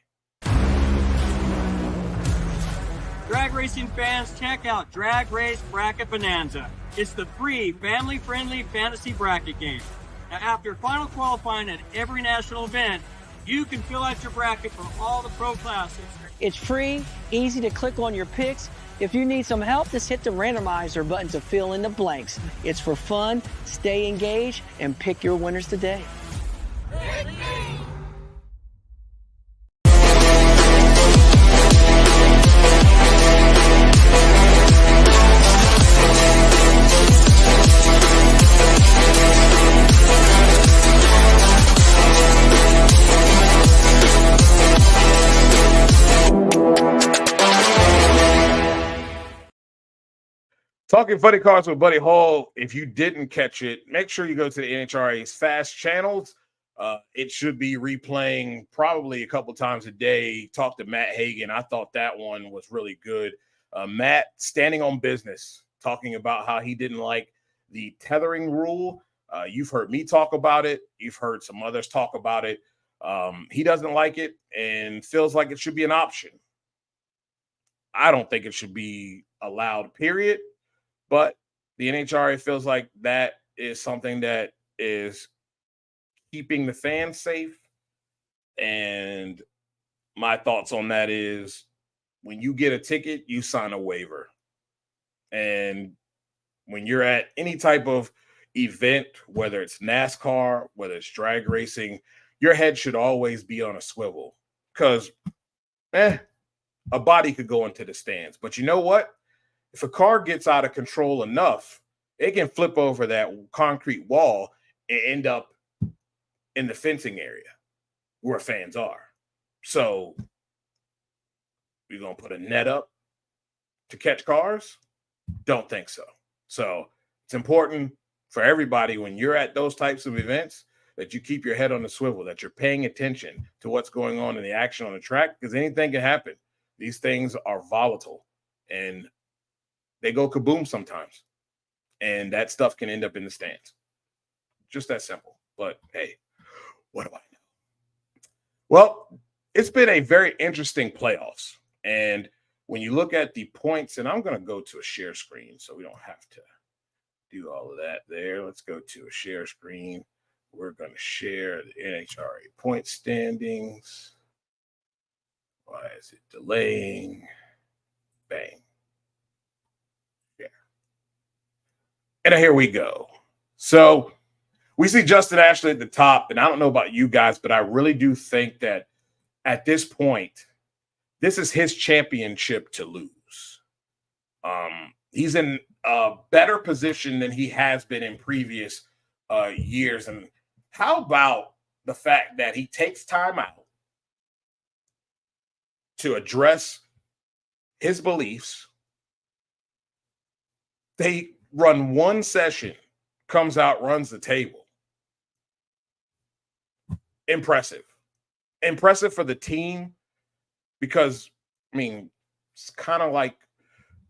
Drag racing fans, check out Drag Race Bracket Bonanza. It's the free, family-friendly fantasy bracket game. Now, after final qualifying at every national event, you can fill out your bracket for all the pro classes. It's free, easy to click on your picks. If you need some help, just hit the randomizer button to fill in the blanks. It's for fun, stay engaged, and pick your winners today. Talking Funny Cars with Buddy Hall. If you didn't catch it, make sure you go to the NHRA's fast channels. It should be replaying probably a couple times a day. Talk to Matt Hagan. I thought that one was really good. Matt standing on business, talking about how he didn't like the tethering rule. You've heard me talk about it. You've heard some others talk about it. He doesn't like it and feels like it should be an option. I don't think it should be allowed, period. But the NHRA feels like that is something that is keeping the fans safe. And my thoughts on that is when you get a ticket, you sign a waiver. And when you're at any type of event, whether it's NASCAR, whether it's drag racing, your head should always be on a swivel because a body could go into the stands. But you know what? If a car gets out of control enough, it can flip over that concrete wall and end up in the fencing area where fans are. So we're going to put a net up to catch cars? Don't think so. So it's important for everybody when you're at those types of events that you keep your head on the swivel, that you're paying attention to what's going on in the action on the track because anything can happen. These things are volatile and they go kaboom sometimes, and that stuff can end up in the stands. Just that simple. But, hey, what do I know? Well, it's been a very interesting playoffs. And when you look at the points, and I'm going to go to a share screen so we don't have to do all of that there. Let's go to a share screen. We're going to share the NHRA point standings. Why is it delaying? Bang. And here we go. So we see Justin Ashley at the top, and I don't know about you guys, but I really do think that at this point, this is his championship to lose. He's in a better position than he has been in previous years. And how about the fact that he takes time out to address his beliefs? They run one session, comes out, runs the table. Impressive. Impressive for the team because, I mean, it's kind of like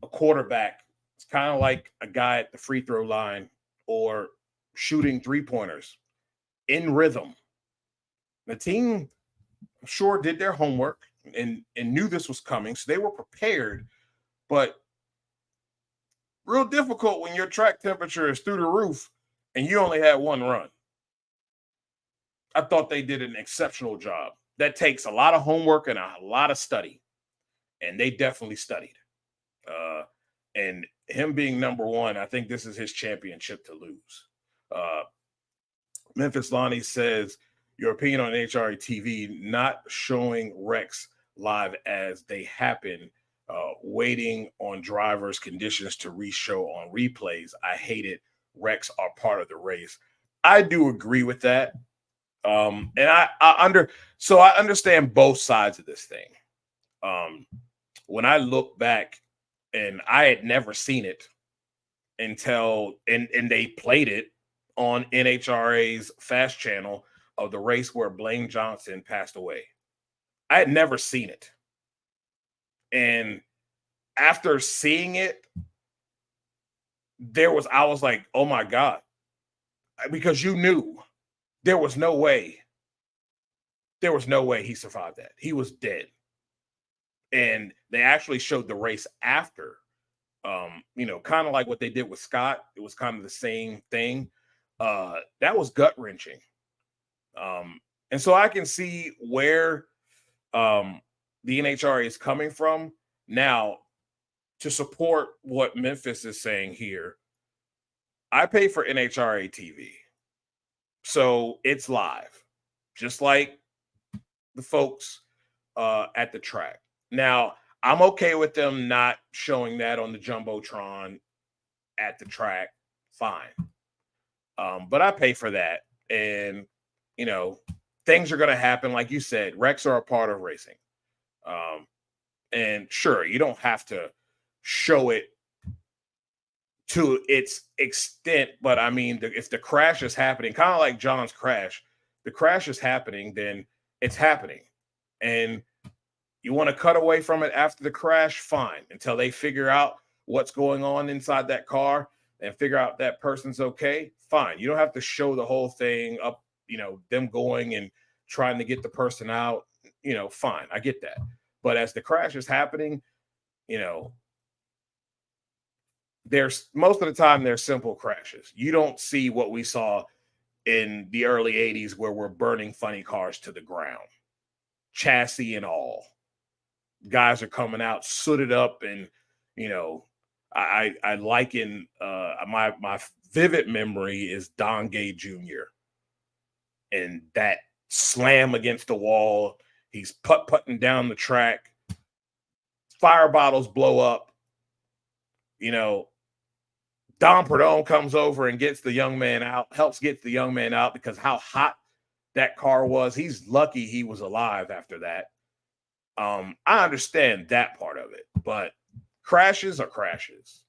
a quarterback. It's kind of like a guy at the free throw line or shooting three-pointers in rhythm. The team, I'm sure, did their homework and knew this was coming, so they were prepared, but real difficult when your track temperature is through the roof and you only had one run. I thought they did an exceptional job. That takes a lot of homework and a lot of study, and they definitely studied. And him being number one, I think this is his championship to lose. Memphis Lonnie says, your opinion on NHRA TV not showing wrecks live as they happen, waiting on drivers' conditions to re-show on replays. I hate it. Wrecks are part of the race. I do agree with that. And I understand both sides of this thing. When I look back, and I had never seen it until and they played it on NHRA's Fast Channel of the race where Blaine Johnson passed away. I had never seen it. And after seeing it, I was like, oh my God. Because you knew there was no way he survived that. He was dead. And they actually showed the race after, kind of like what they did with Scott. It was kind of the same thing. That was gut-wrenching. And so I can see where the NHRA is coming from. Now, to support what Memphis is saying here, I pay for NHRA TV. So it's live, just like the folks at the track. Now, I'm okay with them not showing that on the Jumbotron at the track. Fine. But I pay for that. And, things are going to happen. Like you said, wrecks are a part of racing. And sure, you don't have to show it to its extent. But I mean, if the crash is happening, kind of like John's crash, the crash is happening, then it's happening. And you want to cut away from it after the crash, fine, until they figure out what's going on inside that car and figure out that person's okay, fine. You don't have to show the whole thing up, them going and trying to get the person out, fine. I get that. But as the crash is happening, there's most of the time they're simple crashes. You don't see what we saw in the early 80s where we're burning funny cars to the ground, chassis and all. Guys are coming out sooted up, and I liken my vivid memory is Don Gay Jr. and that slam against the wall. He's putting down the track. Fire bottles blow up. Don Perdone comes over and gets the young man out, helps get the young man out because how hot that car was. He's lucky he was alive after that. I understand that part of it, but crashes are crashes.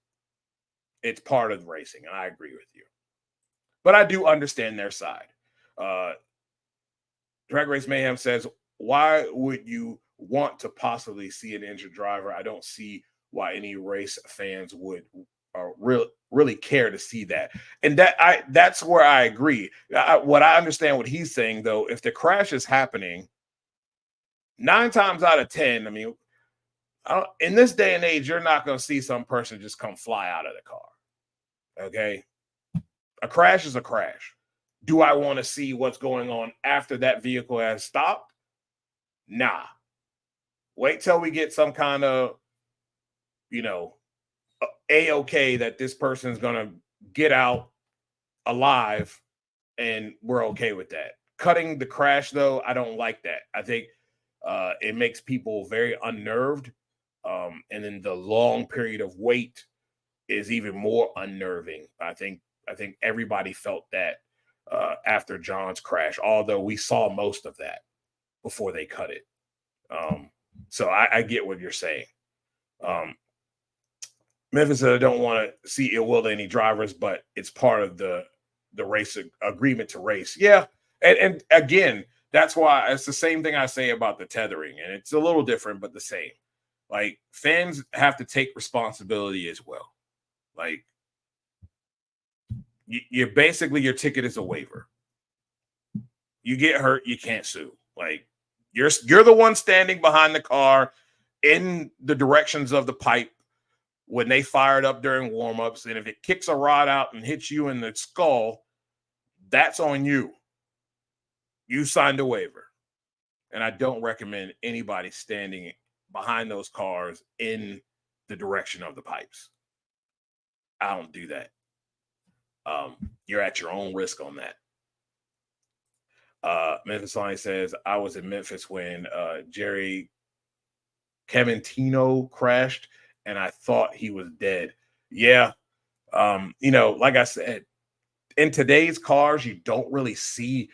It's part of racing, and I agree with you. But I do understand their side. Drag Race Mayhem says, why would you want to possibly see an injured driver? I don't see why any race fans would really care to see that. And that's where I agree. What I understand what he's saying, though, if the crash is happening, 9 times out of 10, I mean, in this day and age, you're not going to see some person just come fly out of the car. Okay? A crash is a crash. Do I want to see what's going on after that vehicle has stopped? Nah. Wait till we get some kind of, A-okay that this person's going to get out alive, and we're okay with that. Cutting the crash, though, I don't like that. I think it makes people very unnerved. And then the long period of wait is even more unnerving. I think everybody felt that after John's crash, although we saw most of that before they cut it. So I get what you're saying. Memphis said, I don't want to see ill will to any drivers, but it's part of the race agreement to race. Yeah. And again, that's why it's the same thing I say about the tethering, and it's a little different, but the same. Like, fans have to take responsibility as well. Like, you're basically, your ticket is a waiver. You get hurt, you can't sue. Like, you're the one standing behind the car in the directions of the pipe when they fire it up during warm-ups, and if it kicks a rod out and hits you in the skull, that's on you. You signed a waiver. And I don't recommend anybody standing behind those cars in the direction of the pipes. I don't do that. You're at your own risk on that. Memphis Lonnie says, I was in Memphis when Jerry Caventino crashed, and I thought he was dead. Yeah. Like I said, in today's cars, you don't really see.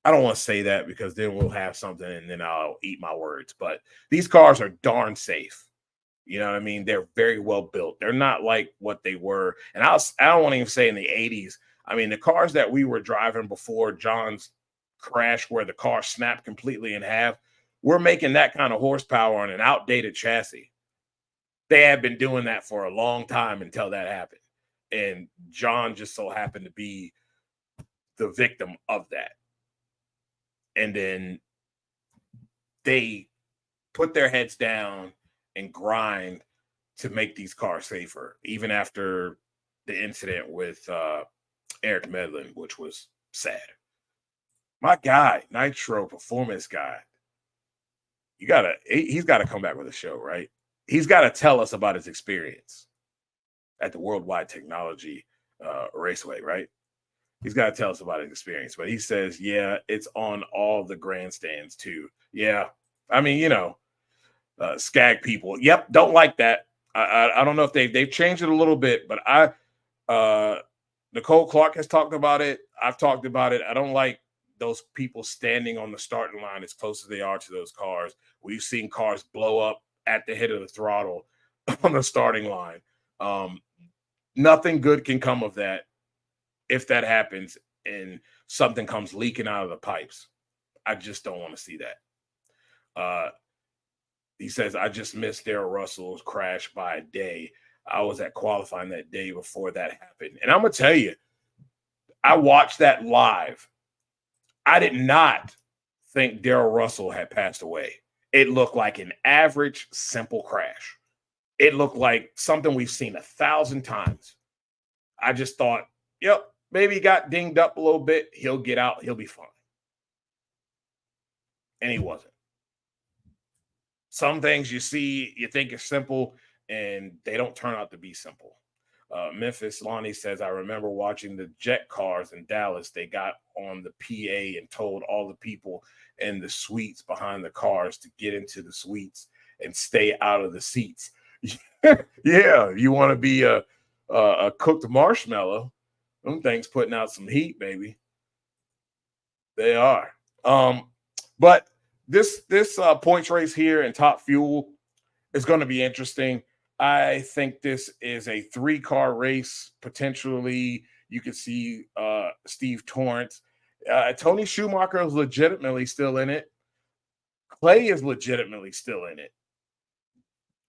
I don't want to say that because then we'll have something and then I'll eat my words. But these cars are darn safe. You know what I mean? They're very well built. They're not like what they were. And I don't want to even say in the 80s. I mean, the cars that we were driving before John's crash, where the car snapped completely in half, we're making that kind of horsepower on an outdated chassis. They had been doing that for a long time until that happened. And John just so happened to be the victim of that. And then they put their heads down and grind to make these cars safer, even after the incident with Eric Medlin, which was sad. My guy, Nitro Performance Guy, he's got to come back with a show, right? He's got to tell us about his experience at the Worldwide Technology Raceway, right? He's got to tell us about his experience. But he says, yeah, it's on all the grandstands too. Yeah. I mean, Skag people. Yep. Don't like that. I don't know if they've changed it a little bit, but Nicole Clark has talked about it. I've talked about it. I don't like those people standing on the starting line as close as they are to those cars. We've seen cars blow up at the head of the throttle on the starting line. Nothing good can come of that. If that happens and something comes leaking out of the pipes, I just don't want to see that. He says, I just missed Darrell Russell's crash by a day. I was at qualifying that day before that happened. And I'm going to tell you, I watched that live. I did not think Darrell Russell had passed away. It looked like an average, simple crash. It looked like something we've seen 1,000 times. I just thought, yep, maybe he got dinged up a little bit. He'll get out. He'll be fine. And he wasn't. Some things you see, you think is simple, and they don't turn out to be simple. Memphis Lonnie says, I remember watching the jet cars in Dallas. They got on the PA and told all the people in the suites behind the cars to get into the suites and stay out of the seats. Yeah, you want to be a cooked marshmallow. Them things putting out some heat, baby. They are. But this points race here in Top Fuel is going to be interesting. I think this is a 3-car race. Potentially, you could see Steve Torrence. Tony Schumacher is legitimately still in it. Clay is legitimately still in it.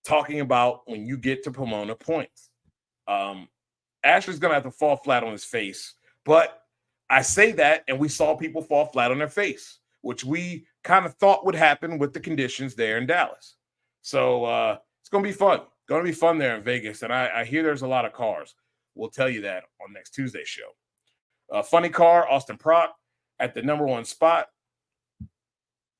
Talking about when you get to Pomona points. Ashley's going to have to fall flat on his face. But I say that, and we saw people fall flat on their face, which we kind of thought would happen with the conditions there in Dallas. So it's going to be fun. Going to be fun there in Vegas. And I hear there's a lot of cars. We'll tell you that on next Tuesday's show. Funny car, Austin Prock at the number 1 spot.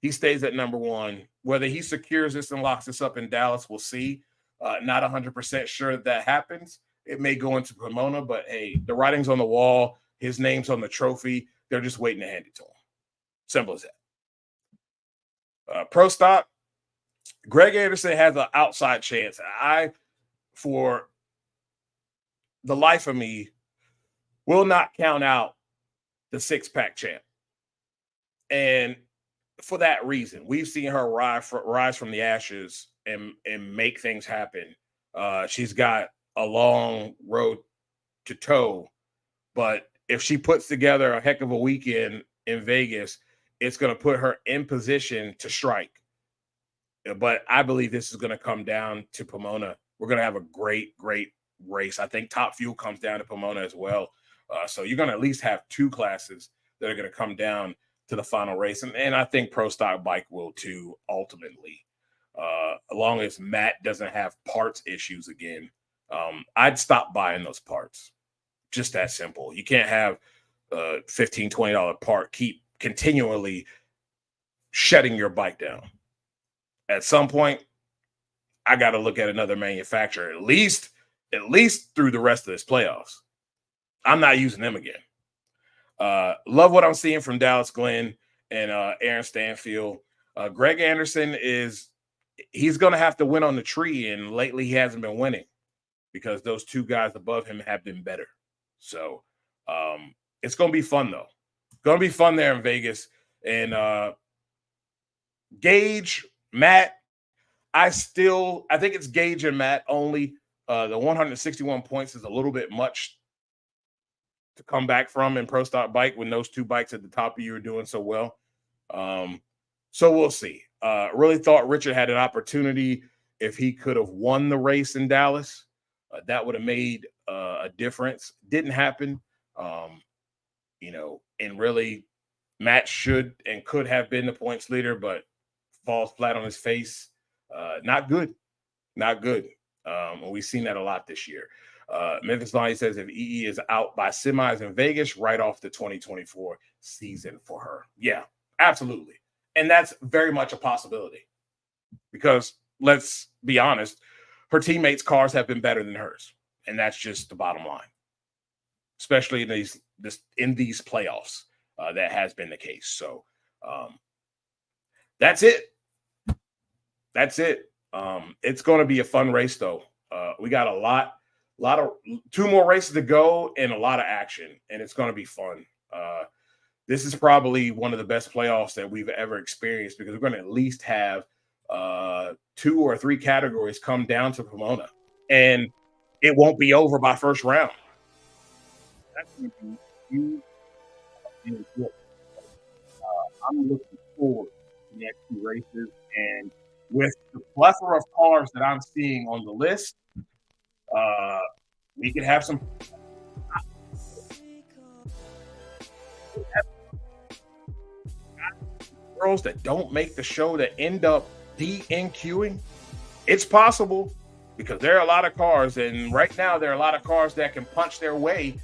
He stays at number 1. Whether he secures this and locks this up in Dallas, we'll see. Not 100% sure that happens. It may go into Pomona, but hey, the writing's on the wall. His name's on the trophy. They're just waiting to hand it to him. Simple as that. Pro Stock, Greg Anderson has an outside chance. For the life of me, will not count out the six-pack champ. And for that reason, we've seen her rise from the ashes and make things happen. She's got a long road to toe, but if she puts together a heck of a weekend in Vegas, it's going to put her in position to strike. But I believe this is going to come down to Pomona. We're going to have a great, great race. I think Top Fuel comes down to Pomona as well. So you're going to at least have two classes that are going to come down to the final race. And I think Pro Stock Bike will too, ultimately. As long as Matt doesn't have parts issues again, I'd stop buying those parts. Just that simple. You can't have a $15, $20 part keep continually shutting your bike down. At some point, I got to look at another manufacturer, at least through the rest of this playoffs. I'm not using them again. Love what I'm seeing from Dallas Glenn and Aaron Stanfield. Greg Anderson he's going to have to win on the tree, and lately he hasn't been winning because those two guys above him have been better. So it's going to be fun, though. Going to be fun there in Vegas. And Gage, Matt, I think it's Gage and Matt only. The 161 points is a little bit much to come back from in Pro Stock Bike when those two bikes at the top of you are doing so well. So we'll see. Really thought Richard had an opportunity if he could have won the race in Dallas. That would have made a difference. Didn't happen. And really Matt should and could have been the points leader, but falls flat on his face. Not good. Not good. We've seen that a lot this year. Memphis Lonnie says if EE is out by semis in Vegas, right off the 2024 season for her. Yeah, absolutely. And that's very much a possibility because let's be honest, her teammates' cars have been better than hers. And that's just the bottom line, especially in these playoffs. That has been the case. So that's it. That's it. It's going to be a fun race, though. We got a lot of 2 more races to go and a lot of action, and it's going to be fun. This is probably one of the best playoffs that we've ever experienced because we're going to at least have 2 or 3 categories come down to Pomona, and it won't be over by first round. That's going to be huge. I'm looking forward to the next 2 races, and with the plethora of cars that I'm seeing on the list, we could have some girls that don't make the show that end up DNQing. It's possible because there are a lot of cars, and right now there are a lot of cars that can punch their way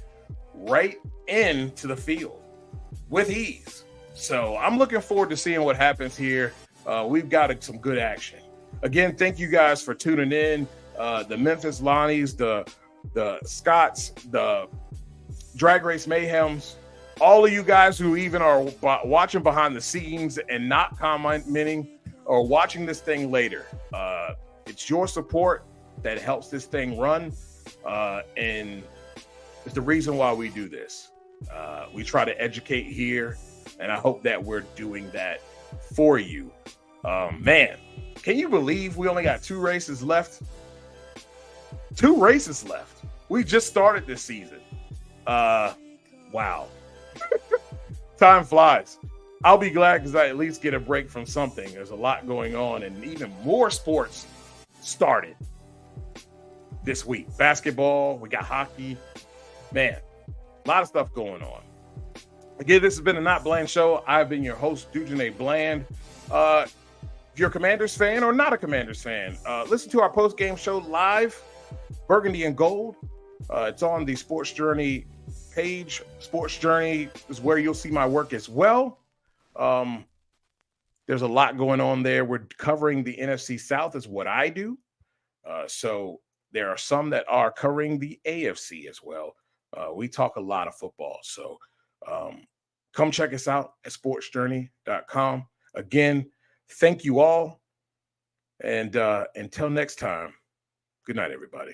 right into the field with ease. So I'm looking forward to seeing what happens here. We've got some good action. Again, thank you guys for tuning in. The Memphis Lonnies, the Scotts, the Drag Race Mayhems, all of you guys who even are watching behind the scenes and not commenting or watching this thing later. It's your support that helps this thing run, and it's the reason why we do this. We try to educate here, and I hope that we're doing that for you. Man, can you believe we only got 2 races left? 2 races left. We just started this season. Wow. Time flies. I'll be glad because I at least get a break from something. There's a lot going on, and even more sports started this week. Basketball, we got hockey. Man, a lot of stuff going on. Again, this has been the NotBland Show. I've been your host, Dujane Bland. If you're a Commanders fan or not a Commanders fan, listen to our post-game show live, Burgundy and Gold. It's on the Sports Journey page. Sports Journey is where you'll see my work as well. There's a lot going on there. We're covering the NFC South is what I do. So there are some that are covering the AFC as well. We talk a lot of football. So come check us out at sportsjourney.com. Again, thank you all. And until next time, good night, everybody.